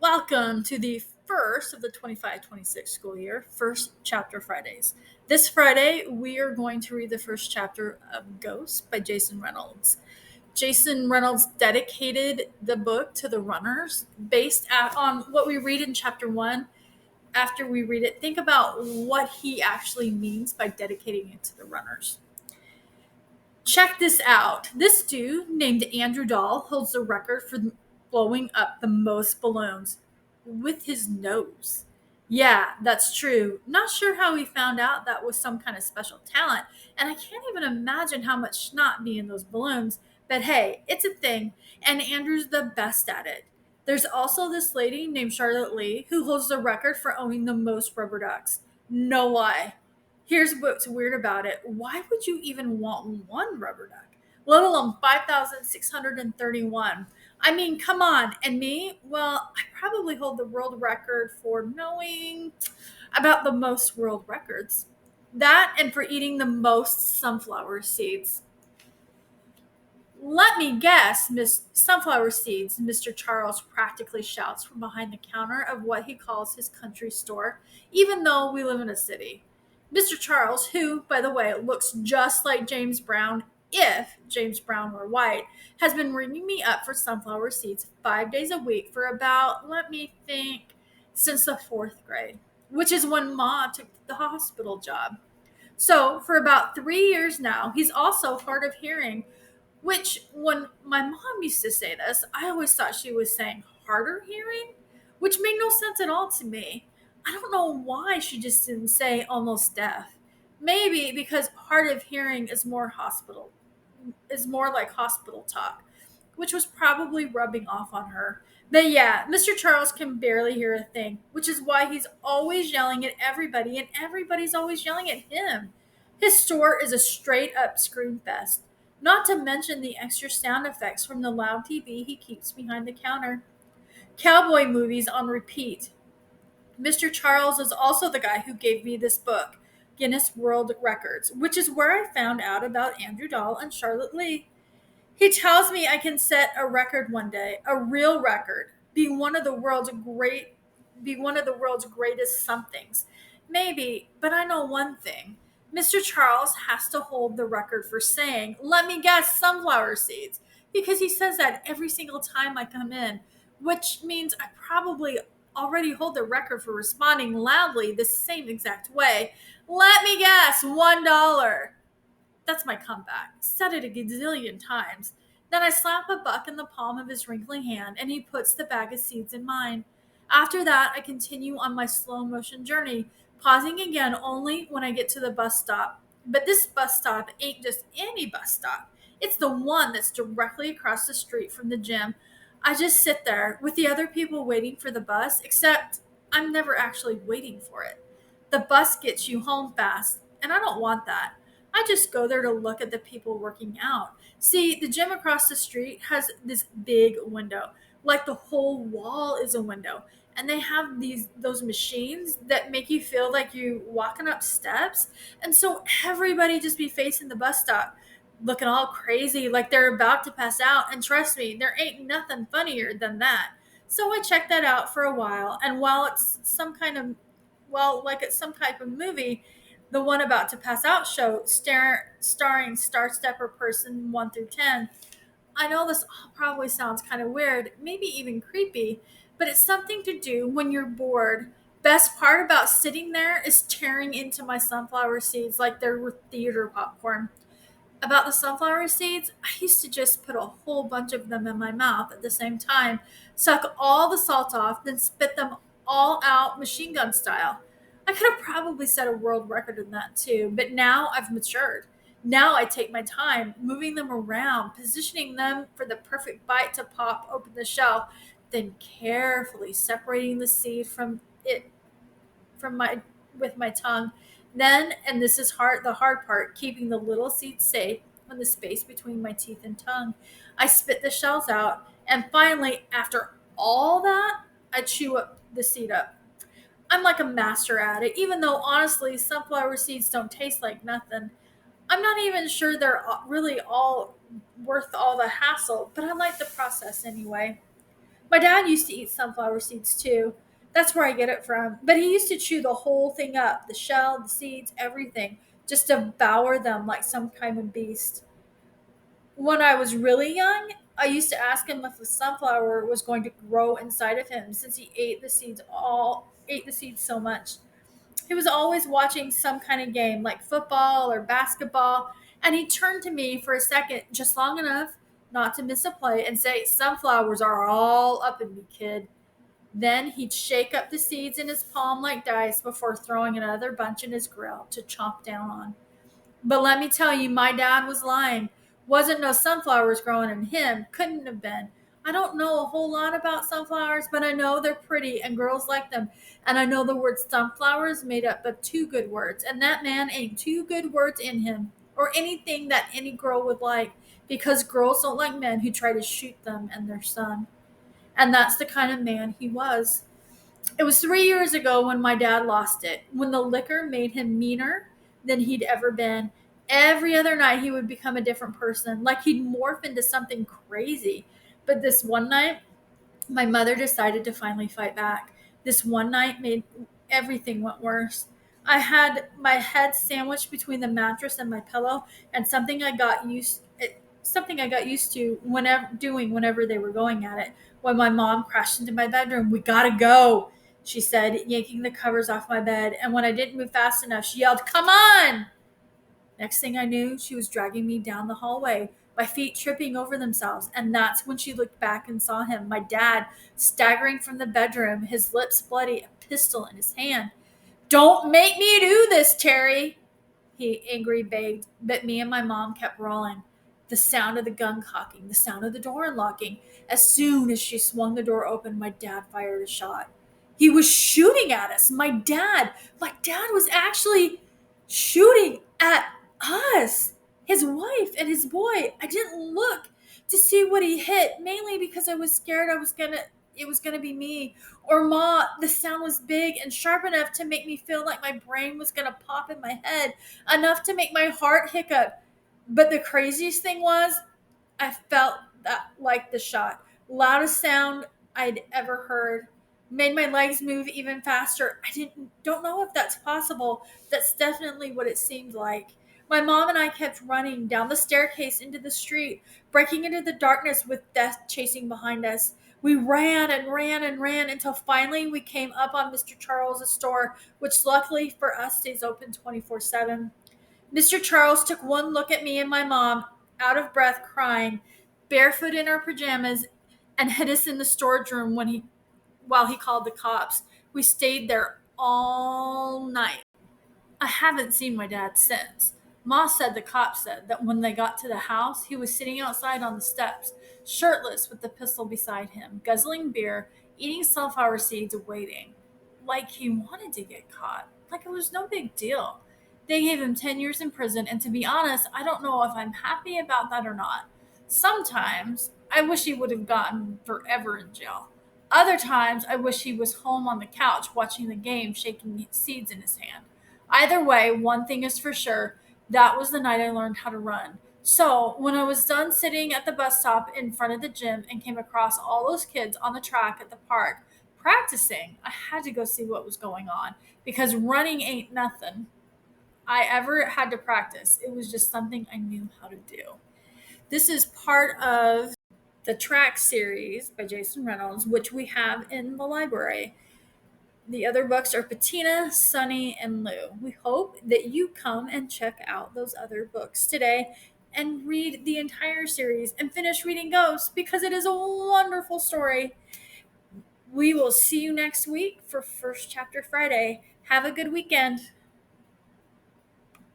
Welcome to the first of the 25-26 school year, First Chapter Fridays. This Friday, we are going to read the first chapter of Ghost by Jason Reynolds. Jason Reynolds dedicated the book to the runners on what we read in chapter one. After we read it, think about what he actually means by dedicating it to the runners. Check this out. This dude named Andrew Dahl holds the record for blowing up the most balloons with his nose. Yeah, that's true. Not sure how he found out that was some kind of special talent, and I can't even imagine how much snot be in those balloons. But hey, it's a thing, and Andrew's the best at it. There's also this lady named Charlotte Lee who holds the record for owning the most rubber ducks. No lie. Here's what's weird about it. Why would you even want one rubber duck? Let alone 5,631. I mean, come on. And me? Well, I probably hold the world record for knowing about the most world records. That and for eating the most sunflower seeds. Let me guess, Miss Sunflower Seeds, Mr. Charles practically shouts from behind the counter of what he calls his country store, even though we live in a city. Mr. Charles, who, by the way, looks just like James Brown if James Brown were white, has been ringing me up for sunflower seeds 5 days a week for about, let me think, since the fourth grade, which is when Ma took the hospital job. So, for about 3 years now, he's also hard of hearing, which, when my mom used to say this, I always thought she was saying harder hearing, which made no sense at all to me. I don't know why she just didn't say almost deaf. Maybe because hard of hearing is more like hospital talk, which was probably rubbing off on her. But yeah, Mr. Charles can barely hear a thing, which is why he's always yelling at everybody and everybody's always yelling at him. His store is a straight up scream fest, not to mention the extra sound effects from the loud TV he keeps behind the counter. Cowboy movies on repeat. Mr. Charles is also the guy who gave me this book, Guinness World Records, which is where I found out about Andrew Dahl and Charlotte Lee. He tells me I can set a record one day, a real record, be one of the world's greatest somethings. Maybe, but I know one thing. Mr. Charles has to hold the record for saying, "Let me guess, sunflower seeds," because he says that every single time I come in, which means I probably already hold the record for responding loudly the same exact way. "Let me guess, $1." That's my comeback. Said it a gazillion times. Then I slap a buck in the palm of his wrinkly hand, and he puts the bag of seeds in mine. After that, I continue on my slow motion journey, pausing again only when I get to the bus stop. But this bus stop ain't just any bus stop. It's the one that's directly across the street from the gym. I just sit there with the other people waiting for the bus, except I'm never actually waiting for it. The bus gets you home fast, and I don't want that. I just go there to look at the people working out. See, the gym across the street has this big window, like the whole wall is a window. And they have those machines that make you feel like you walking up steps. And so everybody just be facing the bus stop, looking all crazy like they're about to pass out. And trust me, there ain't nothing funnier than that. So I checked that out for a while, and while it's like it's some type of movie, the one about to pass out show starring Star Stepper person 1 through 10. I know this all probably sounds kind of weird, maybe even creepy, but it's something to do when you're bored. Best part about sitting there is tearing into my sunflower seeds like they were theater popcorn. About the sunflower seeds, I used to just put a whole bunch of them in my mouth at the same time, suck all the salt off, then spit them all out machine gun style. I could have probably set a world record in that too, but now I've matured. Now I take my time, moving them around, positioning them for the perfect bite to pop open the shell, then carefully separating the seed from my with my tongue. Then, and this is the hard part, keeping the little seed safe in the space between my teeth and tongue. I spit the shells out, and finally, after all that, I chew up the seed up. I'm like a master at it, even though honestly, sunflower seeds don't taste like nothing. I'm not even sure they're really all worth all the hassle, but I like the process anyway. My dad used to eat sunflower seeds too. That's where I get it from. But he used to chew the whole thing up, the shell, the seeds, everything, just devour them like some kind of beast. When I was really young, I used to ask him if the sunflower was going to grow inside of him since he ate the seeds so much. He was always watching some kind of game like football or basketball, and he'd turn to me for a second, just long enough not to miss a play, and say, "Sunflowers are all up in me, kid." Then he'd shake up the seeds in his palm like dice before throwing another bunch in his grill to chomp down on. But let me tell you, my dad was lying. Wasn't no sunflowers growing in him. Couldn't have been. I don't know a whole lot about sunflowers, but I know they're pretty and girls like them. And I know the word sunflower is made up of two good words. And that man ain't two good words in him or anything that any girl would like because girls don't like men who try to shoot them and their son. And that's the kind of man he was. It was 3 years ago when my dad lost it, when the liquor made him meaner than he'd ever been. Every other night, he would become a different person, like he'd morph into something crazy. But this one night, my mother decided to finally fight back. This one night made everything went worse. I had my head sandwiched between the mattress and my pillow, and something I got used to whenever they were going at it. When my mom crashed into my bedroom, "We gotta go," she said, yanking the covers off my bed. And when I didn't move fast enough, she yelled, "Come on!" Next thing I knew, she was dragging me down the hallway, my feet tripping over themselves. And that's when she looked back and saw him, my dad, staggering from the bedroom, his lips bloody, a pistol in his hand. "Don't make me do this, Terry," he angry begged, but me and my mom kept rolling. The sound of the gun cocking, the sound of the door unlocking. As soon as she swung the door open, my dad fired a shot. He was shooting at us. My dad was actually shooting at us, his wife and his boy. I didn't look to see what he hit, mainly because I was scared it was gonna be me or Ma. The sound was big and sharp enough to make me feel like my brain was gonna pop in my head, enough to make my heart hiccup. But the craziest thing was, I felt that like the shot. Loudest sound I'd ever heard. Made my legs move even faster. I don't know if that's possible. That's definitely what it seemed like. My mom and I kept running down the staircase into the street, breaking into the darkness with death chasing behind us. We ran and ran and ran until finally we came up on Mr. Charles's store, which luckily for us stays open 24/7. Mr. Charles took one look at me and my mom, out of breath, crying, barefoot in our pajamas, and hid us in the storage room while he called the cops. We stayed there all night. I haven't seen my dad since. Ma said the cops said that when they got to the house, he was sitting outside on the steps, shirtless with the pistol beside him, guzzling beer, eating sunflower seeds, waiting. Like he wanted to get caught. Like it was no big deal. They gave him 10 years in prison, and to be honest, I don't know if I'm happy about that or not. Sometimes I wish he would have gotten forever in jail. Other times I wish he was home on the couch watching the game, shaking seeds in his hand. Either way, one thing is for sure, that was the night I learned how to run. So, when I was done sitting at the bus stop in front of the gym and came across all those kids on the track at the park practicing, I had to go see what was going on because running ain't nothing I ever had to practice. It was just something I knew how to do. This is part of the track series by Jason Reynolds, which we have in the library. The other books are Patina, Sunny, and Lou. We hope that you come and check out those other books today and read the entire series and finish reading Ghost because it is a wonderful story. We will see you next week for First Chapter Friday. Have a good weekend.